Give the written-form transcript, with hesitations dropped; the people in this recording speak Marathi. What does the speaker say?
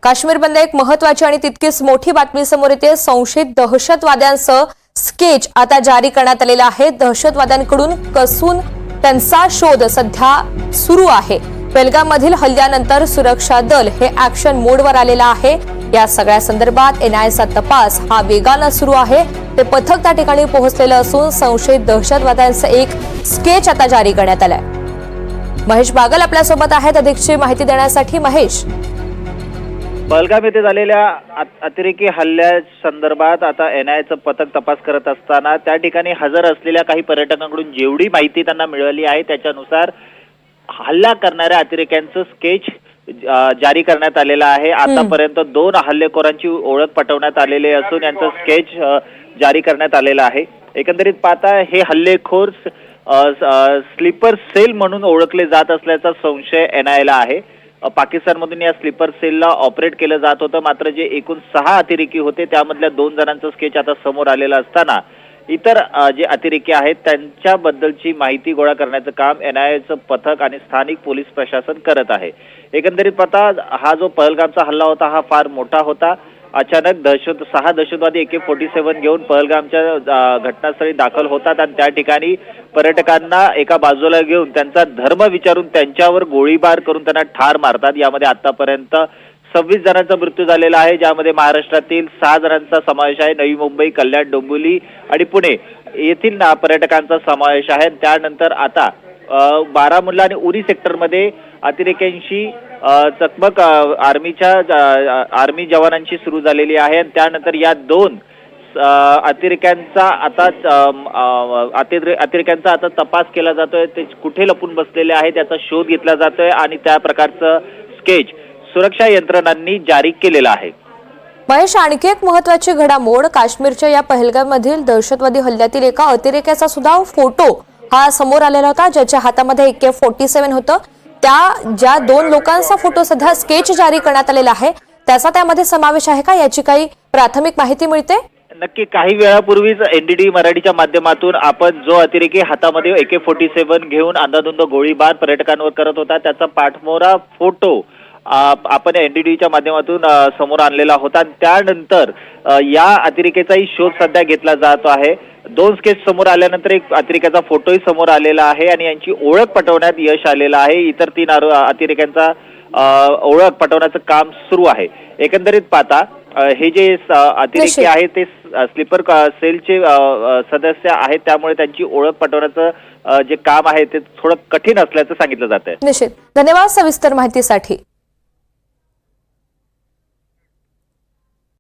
काश्मीरमधली एक महत्त्वाची आणि तितकीच मोठी बातमी समोर येते। संशयित दहशतवाद्यांचं स्केच आता जारी करण्यात आलेलं आहे। दहशतवाद्यांकडून कसून त्यांचा शोध सध्या सुरू आहे। पहलगाममधील हल्ल्यानंतर सुरक्षा दल हे ऍक्शन मोडवर आलेलं आहे। या सगळ्या संदर्भात एनआयएचा तपास हा वेगानं सुरू आहे। ते पथक त्या ठिकाणी पोहोचलेलं असून संशयित दहशतवाद्यांचं एक स्केच आता जारी करण्यात आलंय। महेश बागल आपल्यासोबत आहेत अधिकची माहिती देण्यासाठी। महेश, पहलगाम येथे झालेल्या अतिरेकी हल्ल्यासंदर्भात आता एनआयएचं पथक तपास करत असताना त्या ठिकाणी हजर असलेल्या काही पर्यटकांकडून जेवढी माहिती त्यांना मिळाली आहे त्याच्यानुसार हल्ला करणाऱ्या अतिरेक्यांचं स्केच जारी करण्यात आलेलं आहे। आतापर्यंत 2 हल्लेखोरांची ओळख पटवण्यात आलेली असून यांचं स्केच जारी करण्यात आलेलं आहे। एकंदरीत पाहता हे हल्लेखोर स्लीपर सेल म्हणून ओळखले जात असल्याचा संशय एनआयएला आहे। पाकिस्तानमधून या स्लीपर सेलला ऑपरेट केलं जात होतं, मात्र जे एकूण 6 अतिरेकी होते त्यामधल्या 2 जणांचं स्केच आता समोर आलेलं असताना इतर जे अतिरेकी आहेत त्यांच्याबद्दलची माहिती गोळा करण्याचं काम एनआयएचं पथक आणि स्थानिक पोलीस प्रशासन करत आहे। एकंदरीत पाहता हा जो पहलगामचा हल्ला होता हा फार मोठा होता। अचानक 6 दहशतवादी AK-47 घेऊन पहलगामच्या घटनास्थळी दाखल होतात आणि त्या ठिकाणी पर्यटकांना एका बाजूला घेऊन त्यांचा धर्म विचारून त्यांच्यावर गोळीबार करून त्यांना ठार मारतात। यामध्ये आतापर्यंत 26 जणांचा मृत्यू झालेला आहे, ज्यामध्ये महाराष्ट्रातील 6 जणांचा समावेश आहे। नवी मुंबई, कल्याण, डोंबिवली आणि पुणे येथील पर्यटकांचा समावेश आहे। त्यानंतर आता बारामुल्ला आणि उरी सेक्टरमध्ये अतिरेक्यांशी चकमक आर्मी जवानांची सुरू झालेली आहे आणि त्यानंतर या 2 अतिरेक्यांचा आता तपास केला जातोय। ते कुठे लपून बसलेले आहे त्याचा शोध घेतला जातोय आणि त्या प्रकारचं स्केच सुरक्षा यंत्रणांनी जारी केलेला आहे। महेश, आणखी एक महत्त्वाची घडामोड, काश्मीरच्या या पहलगाममधील दहशतवादी हल्ल्यातील एका अतिरेक्याचा सुद्धा फोटो हा समोर आलेला होता, ज्याच्या हातामध्ये AK-47 होतं। त्या ज्या 2 लोकांचा फोटो सध्या स्केच जारी करण्यात आलेला आहे त्याचा त्यामध्ये समावेश आहे का, याची काही प्राथमिक माहिती मिळते? नक्की काही वेळापूर्वीच NDTV मराठीच्या माध्यमातून आपण जो अतिरेकी हातामध्ये AK-47 घेऊन अंधाधुंद गोळीबार पर्यटकांवर करत होता त्याचा पाठमोरा फोटो आपण NDTVच्या माध्यमातून समोर आणलेला होता। त्यानंतर या अतिरेक्याचाही शोध सध्या घेतला जात आहे। 2 स्केच समोर आल्यानंतर एक अतिरेक्याचा फोटोही समोर आलेला आहे आणि यांची ओळख पटवण्यात यश आलेलं आहे। इतर 3 अतिरेक्यांचा ओळख पटवण्याचं काम सुरू आहे। एकंदरीत पाहता हे जे अतिरेकी आहेत ते स्लीपर सेलचे सदस्य आहेत, त्यामुळे त्यांची ओळख पटवण्याचं जे काम आहे ते थोडं कठीण असल्याचं सांगितलं जात आहे। निश्चित, धन्यवाद सविस्तर माहितीसाठी।